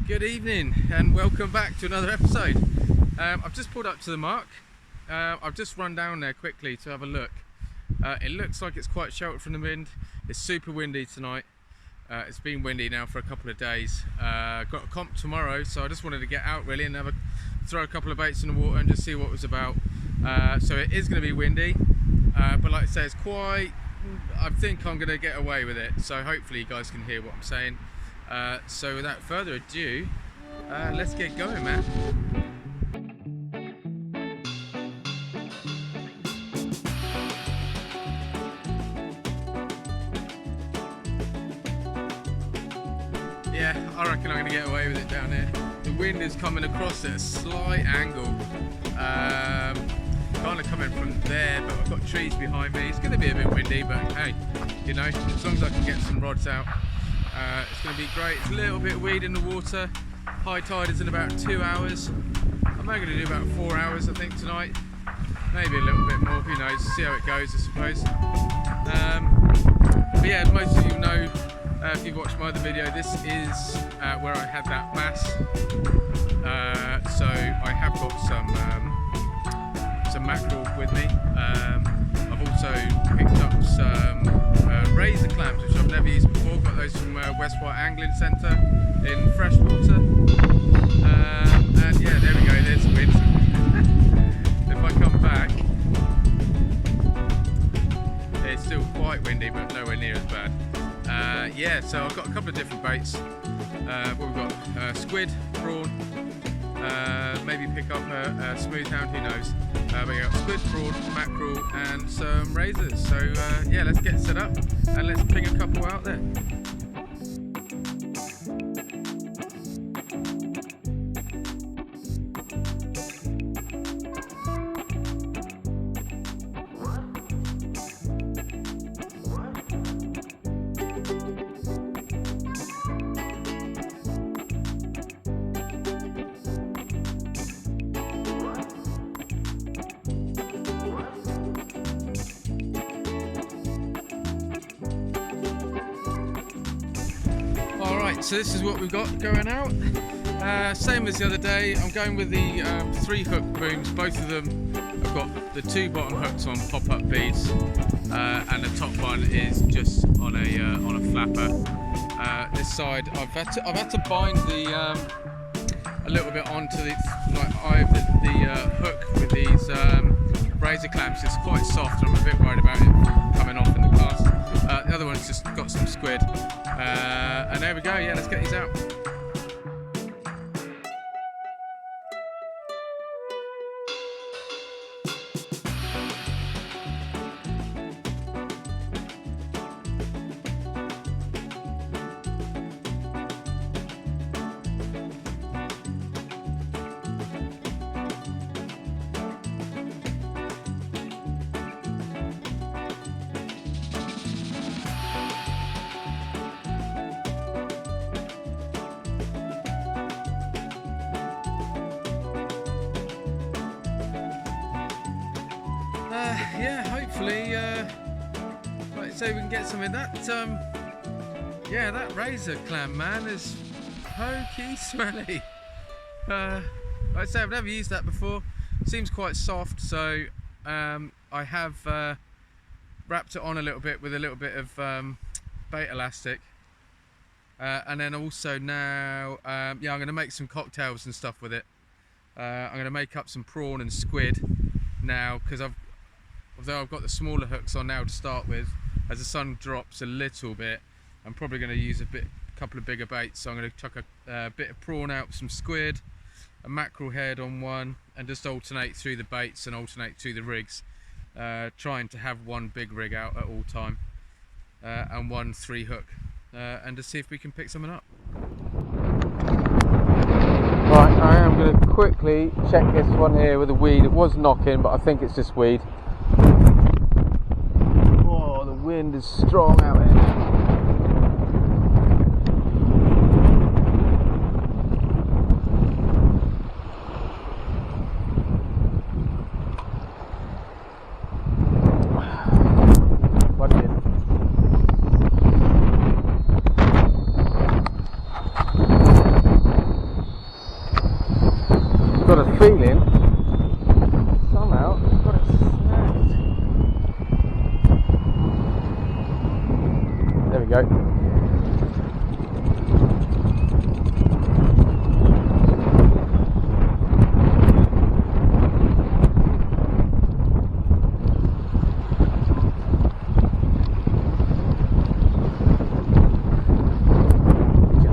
Good evening and welcome back to another episode. I've just pulled up to the mark. I've just run down there quickly to have a look. It looks like it's quite sheltered from the wind. It's super windy tonight. It's been windy now for a couple of days. Got a comp tomorrow, so I just wanted to get out really and throw a couple of baits in the water and just see what it was about. So it is going to be windy, but like I say, it's quite, I think I'm going to get away with it, so hopefully you guys can hear what I'm saying. So without further ado, let's get going, man. Yeah, I reckon I'm going to get away with it down here. The wind is coming across at a slight angle. Kind of coming from there, but I've got trees behind me. It's going to be a bit windy, but hey, you know, as long as I can get some rods out, it's going to be great. It's a little bit weed in the water. High tide is in about 2 hours. I'm only going to do about 4 hours, I think, tonight. Maybe a little bit more, who knows, see how it goes, I suppose. But yeah, as most of you know, if you've watched my other video, this is where I had that bass. So I have got some mackerel with me. I've also picked up some razor clams, which I've never used before. Got those from Wight Angling Centre in freshwater. And yeah, there we go, there's the wind. If I come back, it's still quite windy, but nowhere near as bad. Yeah, so I've got a couple of different baits. We've got squid, prawn, maybe pick up a smooth hound, who knows. But we got squid, prawn, mackerel and some razors. So yeah, let's get set up and let's ping a couple out there. So this is what we've got going out. Same as the other day. I'm going with the 3 hook booms. Both of them, I've got the 2 bottom hooks on pop-up beads, and the top one is just on a flapper. This side, I've had to bind the a little bit onto the eye of the hook with these razor clamps. It's quite soft, and I'm a bit worried about it coming off in the cast. The other one's just got some squid. And there we go, yeah, let's get these out. Yeah, hopefully, like I say, we can get some of that. Yeah, that razor clam, man, is pokey smelly. Like I say, I've never used that before. Seems quite soft, so I have wrapped it on a little bit with a little bit of bait elastic, and then also now, yeah, I'm going to make some cocktails and stuff with it. I'm going to make up some prawn and squid now, because although I've got the smaller hooks on now to start with, as the sun drops a little bit, I'm probably going to use a couple of bigger baits. So I'm going to chuck a bit of prawn out, some squid, a mackerel head on one, and just alternate through the baits and alternate through the rigs, trying to have one big rig out at all time, and one 3 hook, and to see if we can pick something up. Right, I am going to quickly check this one here with the weed. It was knocking, but I think it's just weed. Oh, the wind is strong out here. feeling somehow I've got it snagged. There we go.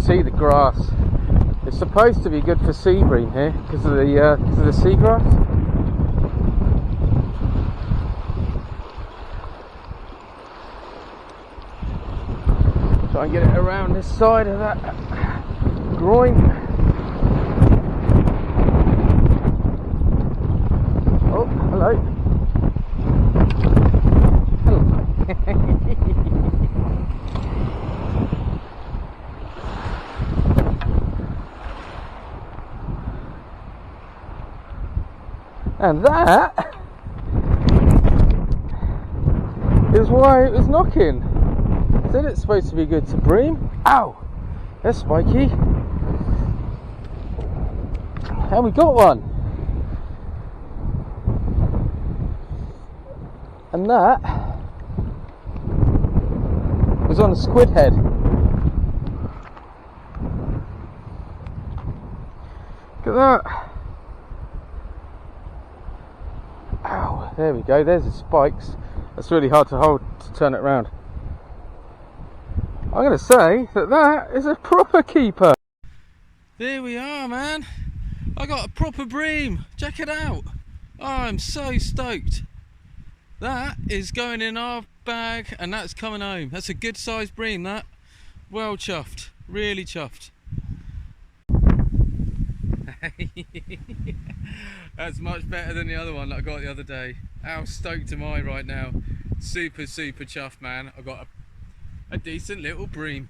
See the grass. It's supposed to be good for sea bream here because of the seagrass. Try and get it around this side of that groin. Oh, hello. And that is why it was knocking. Said it's supposed to be good to bream. Ow! That's spiky. And we got one. And that was on a squid head. Look at that. Ow, there we go, there's the spikes. That's really hard to hold to turn it round. I'm going to say that that is a proper keeper. There we are, man. I got a proper bream. Check it out. Oh, I'm so stoked. That is going in our bag and that's coming home. That's a good sized bream, that. Well chuffed, really chuffed. That's much better than the other one that I got the other day. How stoked am I right now? Super chuffed, man. I got a decent little bream.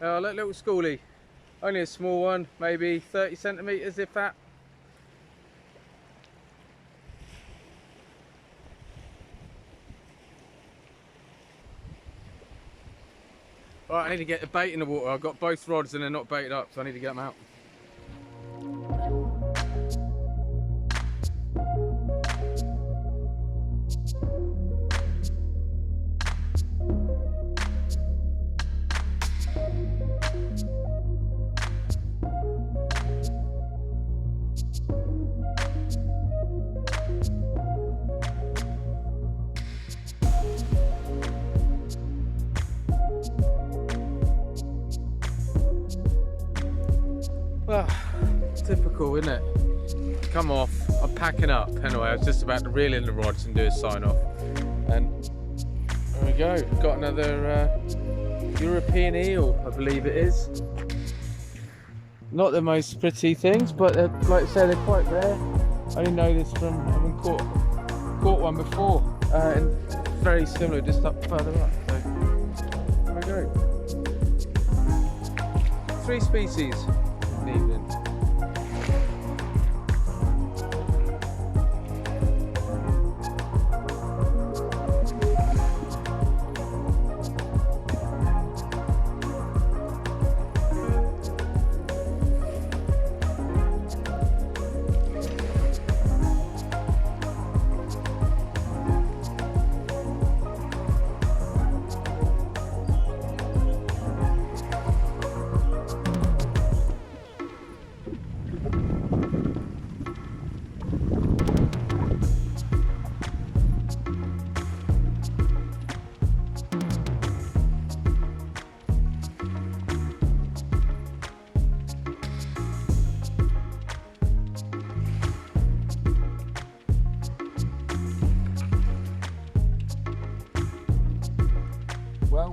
Oh, look, little schoolie. Only a small one, maybe 30 centimetres if that. Alright, I need to get the bait in the water. I've got both rods and they're not baited up, so I need to get them out. Well, typical, isn't it? Come off. I'm packing up. Anyway, I was just about to reel in the rods and do a sign off. And there we go. Got another European eel, I believe it is. Not the most pretty things, but like I say, they're quite rare. I only know this from having caught one before, and very similar, just up further up. So there we go. 3 species. Evening.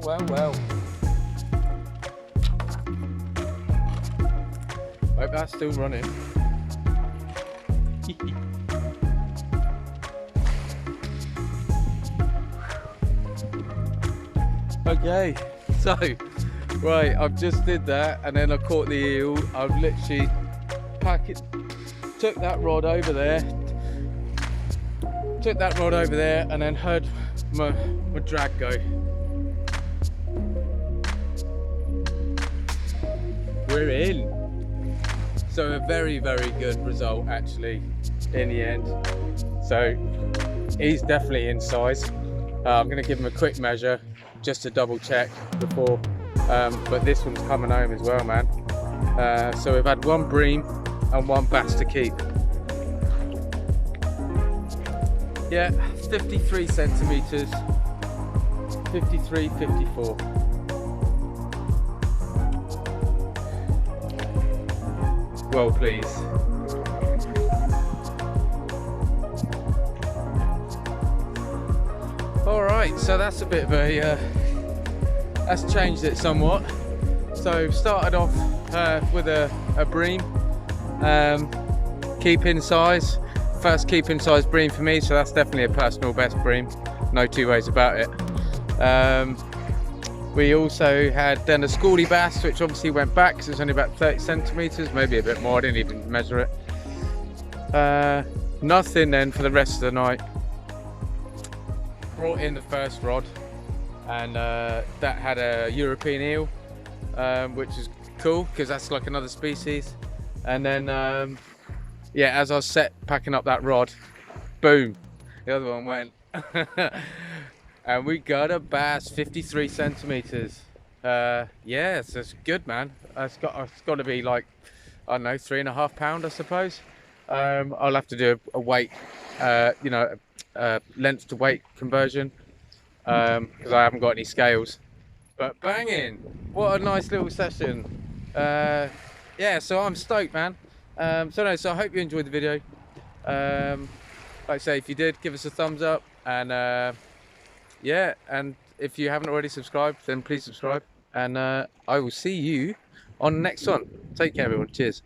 well. Hope that's still running. Okay, so right, I've just did that and then I caught the eel. I've literally took that rod over there, and then heard my drag go. We're in. So a very, very good result actually in the end. So he's definitely in size. I'm going to give him a quick measure just to double check before, but this one's coming home as well, man. So we've had one bream and one bass to keep. Yeah, 53 centimeters, 53, 54. Well, please. All right, so that's a bit of a, that's changed it somewhat. So started off with a bream, keeping size, first keeping size bream for me, so that's definitely a personal best bream, no two ways about it. We also had then a schoolie bass, which obviously went back because it's only about 30 centimeters, maybe a bit more, I didn't even measure it. Nothing then for the rest of the night. Brought in the first rod, and that had a European eel, which is cool because that's like another species. And then yeah, as I was packing up that rod, boom, the other one went. And we got a bass, 53 centimeters. Yeah, so it's good, man. It's got to be like, I don't know, 3.5 pounds, I suppose. I'll have to do a weight, you know, length to weight conversion, because I haven't got any scales. But banging, what a nice little session. Yeah, so I'm stoked, man. So I hope you enjoyed the video. Like I say, if you did, give us a thumbs up, and yeah, and if you haven't already subscribed, then please subscribe, and I will see you on the next one. Take care, everyone. Cheers.